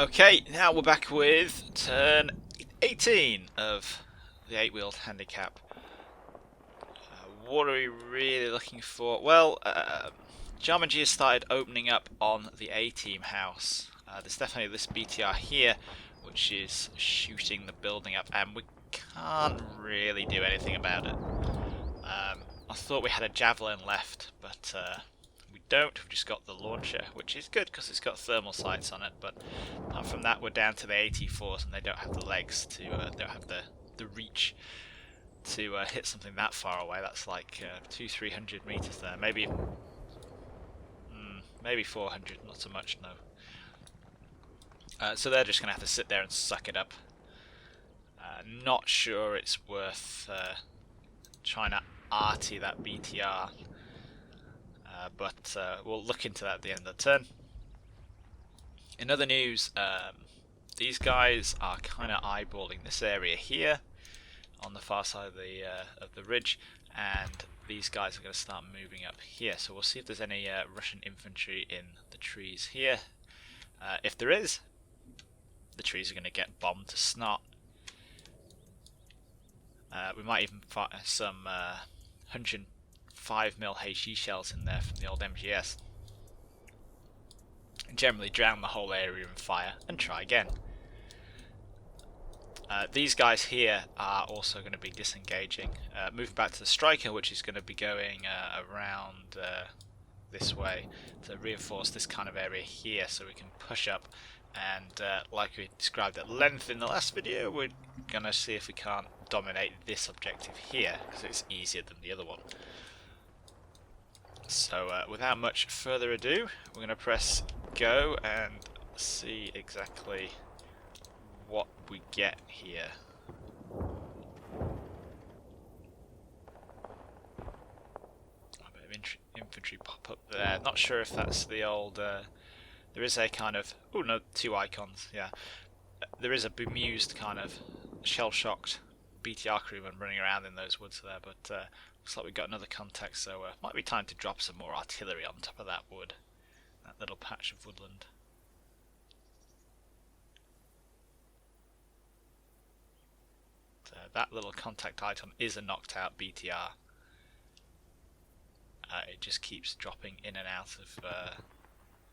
Okay, now we're back with turn 18 of the 8-wheeled handicap. What are we really looking for? Well, AjarmanG has started opening up on the A-team house. There's definitely this BTR here, which is shooting the building up, and we can't really do anything about it. I thought we had a javelin left, but we don't. We've just got the launcher, which is good because it's got thermal sights on it, but apart from that we're down to the AT4s, and they don't have the legs to, don't have the reach to hit something that far away. That's like 200-300 meters there, maybe 400, not so much, no. So they're just going to have to sit there and suck it up. Not sure it's worth trying to arty that BTR, but we'll look into that at the end of the turn. In other news, these guys are kind of eyeballing this area here on the far side of the ridge, and these guys are going to start moving up here. So we'll see if there's any Russian infantry in the trees here. If there is, the trees are going to get bombed to snot. We might even fire some 105mm HE shells in there from the old MGS. And generally drown the whole area in fire and try again. These guys here are also going to be disengaging, moving back to the Stryker, which is going to be going around this way to reinforce this kind of area here so we can push up, and like we described at length in the last video, we're going to see if we can't dominate this objective here because it's easier than the other one. So without much further ado, we're going to press go and see exactly what we get here. A bit of infantry pop up there. Not sure if that's the old. There is a kind of. Oh no, two icons. Yeah, there is a bemused kind of shell-shocked BTR crewman running around in those woods there, but looks like we've got another contact, so might be time to drop some more artillery on top of that wood, that little patch of woodland. That little contact item is a knocked out BTR. It just keeps dropping in and out of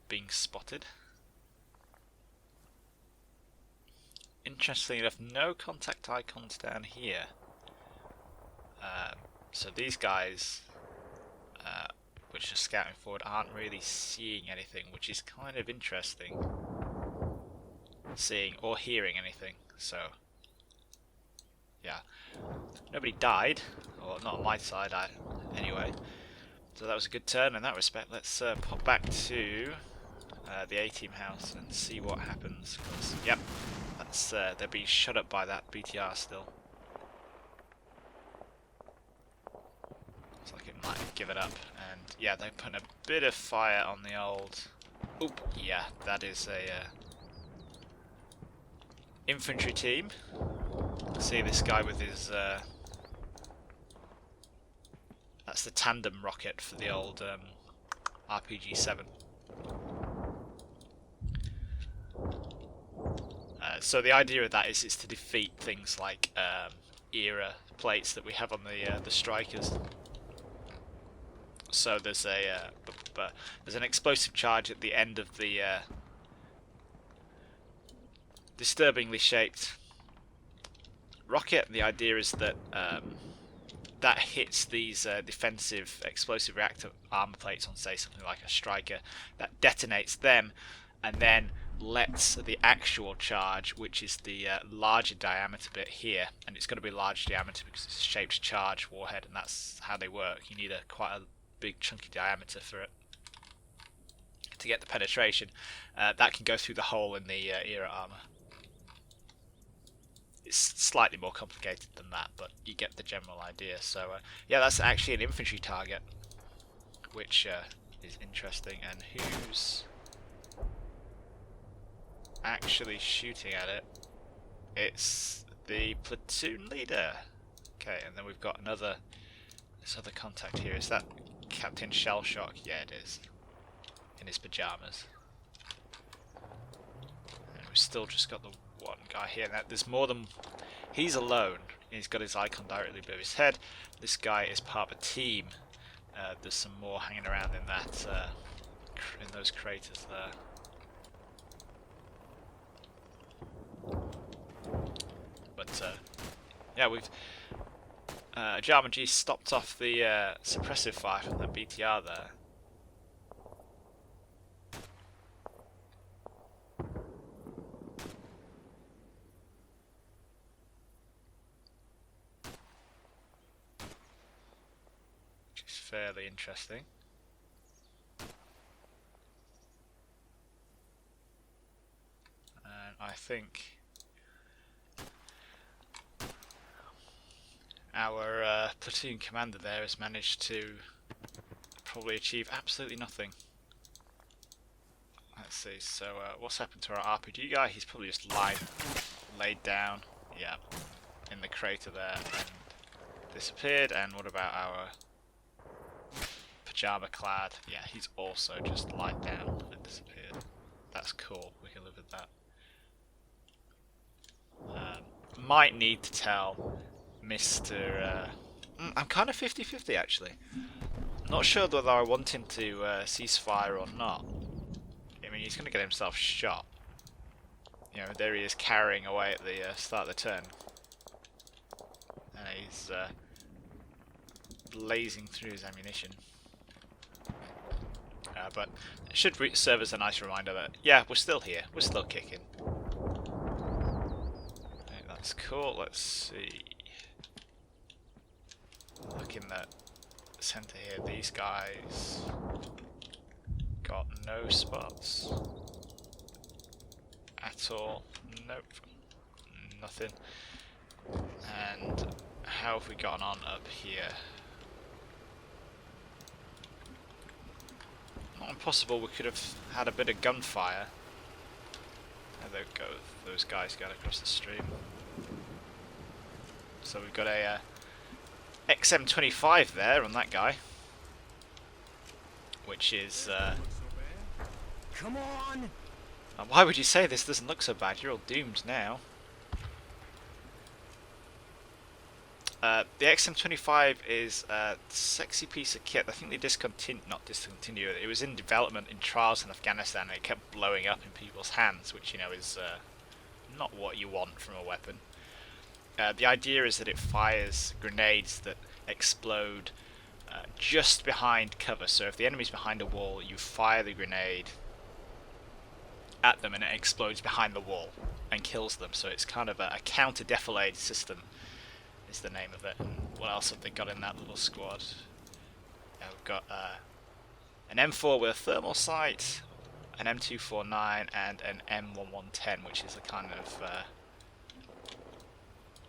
being spotted. Interestingly enough, no contact icons down here. So these guys, which are scouting forward, aren't really seeing anything, which is kind of interesting. Seeing or hearing anything, so yeah. Nobody died, or not on my side, anyway. So that was a good turn in that respect. Let's pop back to the A-team house and see what happens. Yep, that's they're being shut up by that BTR still. Looks like it might have given up, and yeah, they're putting a bit of fire on the old. Oop, yeah, that is a infantry team. See this guy with his. That's the tandem rocket for the old RPG-7. So the idea of that is to defeat things like era plates that we have on the Strikers. So there's there's an explosive charge at the end of the disturbingly shaped rocket. The idea is that that hits these defensive explosive reactor armor plates on, say, something like a Stryker, that detonates them, and then lets the actual charge, which is the larger diameter bit here, and it's going to be large diameter because it's a shaped charge warhead, and that's how they work. You need quite a big chunky diameter for it to get the penetration. That can go through the hole in the era armor. It's slightly more complicated than that, but you get the general idea. So yeah, that's actually an infantry target, which is interesting. And who's actually shooting at it? It's the platoon leader. Okay, and then we've got this other contact here. Is that Captain Shellshock? Yeah, it is. In his pajamas. still just got the one guy here. Now, there's more than... He's alone. He's got his icon directly above his head. This guy is part of a team. There's some more hanging around in that, in those craters there. But yeah, we've AjarmanG stopped off the suppressive fire from the BTR there. Which is fairly interesting. And I think our platoon commander there has managed to probably achieve absolutely nothing. Let's see, so what's happened to our RPG guy? He's probably just laid down, yeah, in the crater there and disappeared. And what about our pajama clad? Yeah, he's also just lied down and disappeared. That's cool, we can live with that. Might need to tell Mr. I'm kind of 50-50 actually. Not sure whether I want him to cease fire or not. I mean, he's going to get himself shot. You know, there he is carrying away at the start of the turn. And he's blazing through his ammunition. But it should serve as a nice reminder that, yeah, we're still here. We're still kicking. Okay, that's cool. Let's see. Look in the center here, these guys got no spots at all. Nope, nothing. And how have we gotten on up here? Not impossible, we could have had a bit of gunfire. There they go, those guys got across the stream. So we've got a XM25 there on that guy, which is Come on! Why would you say this doesn't look so bad? You're all doomed now. The XM25 is a sexy piece of kit. I think they not discontinued it. It was in development in trials in Afghanistan and it kept blowing up in people's hands, which, you know, is not what you want from a weapon. The idea is that it fires grenades that explode just behind cover. So if the enemy's behind a wall, you fire the grenade at them and it explodes behind the wall and kills them. So it's kind of a counter-defilade system is the name of it. And what else have they got in that little squad? Yeah, we've got an M4 with a thermal sight, an M249 and an M1110, which is a kind of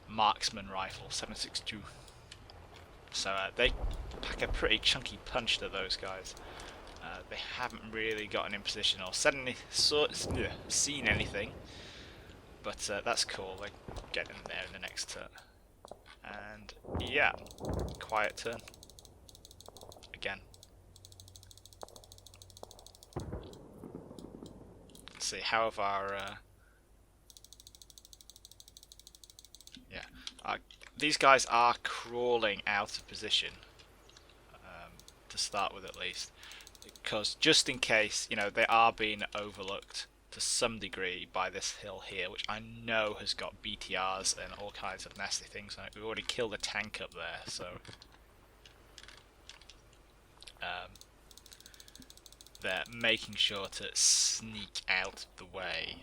marksman rifle, 7.62. So they pack a pretty chunky punch to those guys. They haven't really gotten in position or seen anything, but that's cool. They get in there in the next turn. And yeah, quiet turn again. Let's see, how have our these guys are crawling out of position, to start with at least, because just in case, you know, they are being overlooked to some degree by this hill here, which I know has got BTRs and all kinds of nasty things on it. We've already killed a tank up there, so they're making sure to sneak out the way.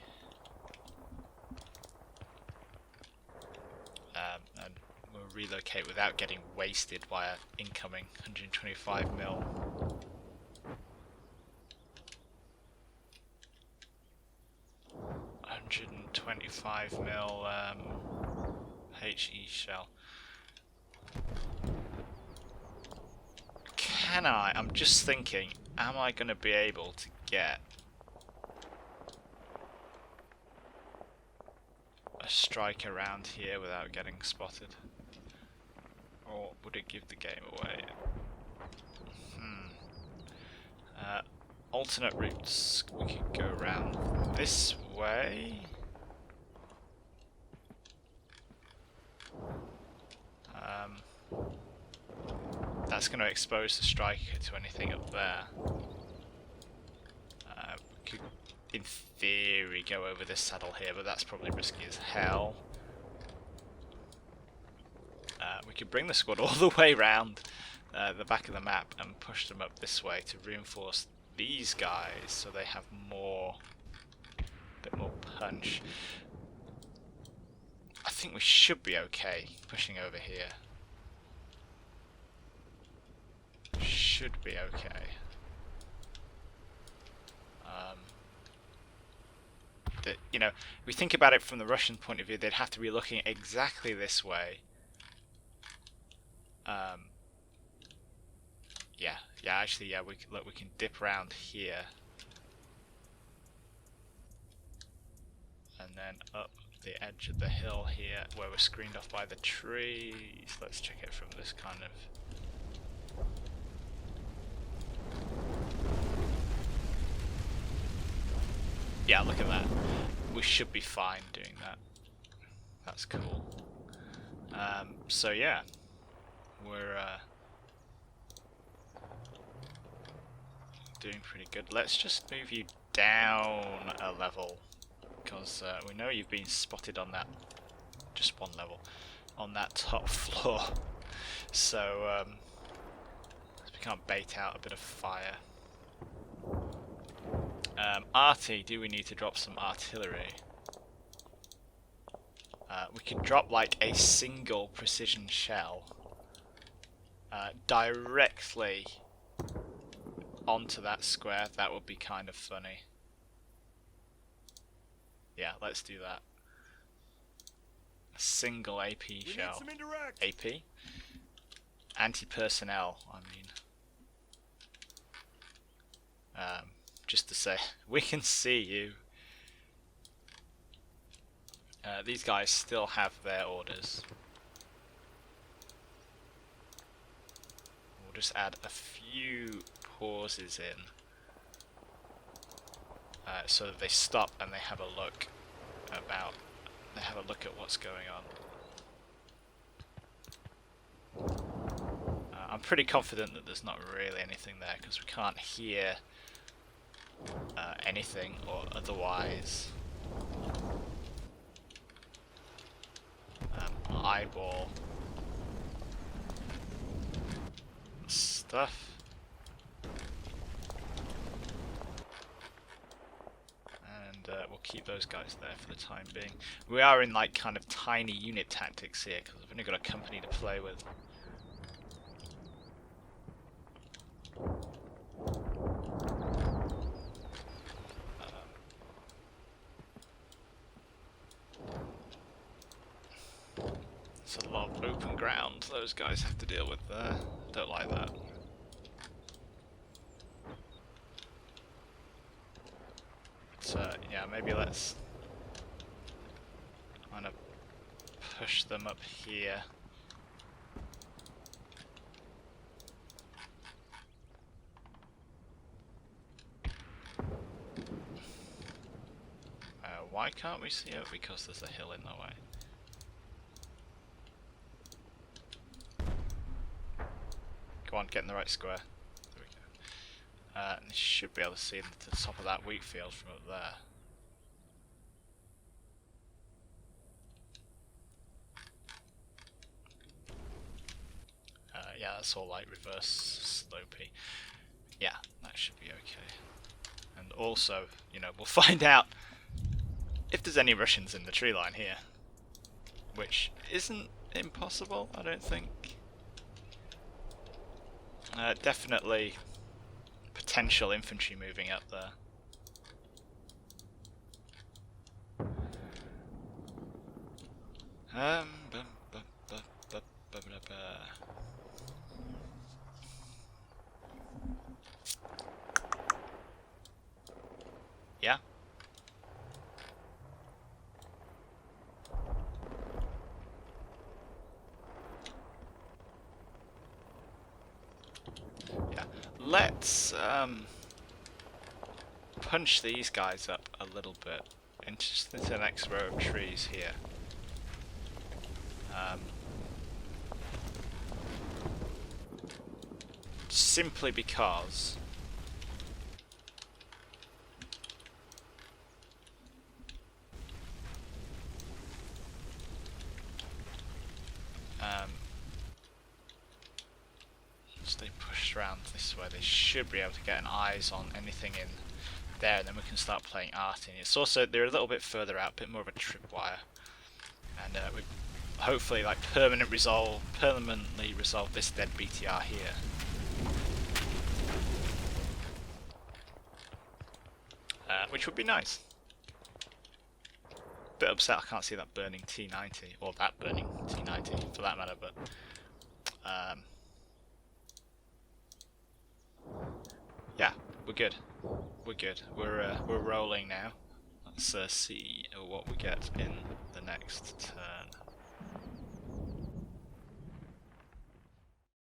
And we'll relocate without getting wasted by an incoming 125mm. HE shell. Can I? I'm just thinking, am I going to be able to get a strike around here without getting spotted? Or would it give the game away? Alternate routes. We could go around this way. That's going to expose the Stryker to anything up there. We could, in theory, go over this saddle here, but that's probably risky as hell. We could bring the squad all the way round the back of the map and push them up this way to reinforce these guys so they have a bit more punch. I think we should be okay pushing over here. Should be okay. You know, if we think about it from the Russian point of view, they'd have to be looking exactly this way. Actually, we can dip around here, and then up the edge of the hill here, where we're screened off by the trees. Let's check it from this kind of. Yeah, look at that. We should be fine doing that. That's cool. So yeah, we're doing pretty good. Let's just move you down a level, because we know you've been spotted on that, just one level, on that top floor. So we can't bait out a bit of fire. Arty, do we need to drop some artillery? We could drop like a single precision shell directly onto that square. That would be kind of funny. Yeah, let's do that. A single AP shell. AP? Anti-personnel, I mean. Just to say, we can see you. These guys still have their orders. We'll just add a few pauses in, so that they stop and they have a look at what's going on. I'm pretty confident that there's not really anything there because we can't hear anything or otherwise. Eyeball stuff. And we'll keep those guys there for the time being. We are in like kind of tiny unit tactics here because we've only got a company to play with. It's a lot of open ground those guys have to deal with there. Don't like that. But yeah, maybe let's kind of push them up here. Why can't we see it? Because there's a hill in the way. Go on, get in the right square. There we go. And you should be able to see the top of that wheat field from up there. Yeah, that's all like reverse slopey. Yeah, that should be okay. And also, you know, we'll find out if there's any Russians in the tree line here, which isn't impossible, I don't think. Definitely potential infantry moving up there. Yeah. Let's punch these guys up a little bit into the next row of trees here. simply because once they push around this way, they should be able to get an eyes on anything in there, and then we can start playing arting. It's also, they're a little bit further out, a bit more of a tripwire, and we hopefully like permanently resolve this dead BTR here. Which would be nice. Bit upset I can't see that burning T90, or that burning T90 for that matter, but yeah, we're good. We're good. We're rolling now. Let's see what we get in the next turn.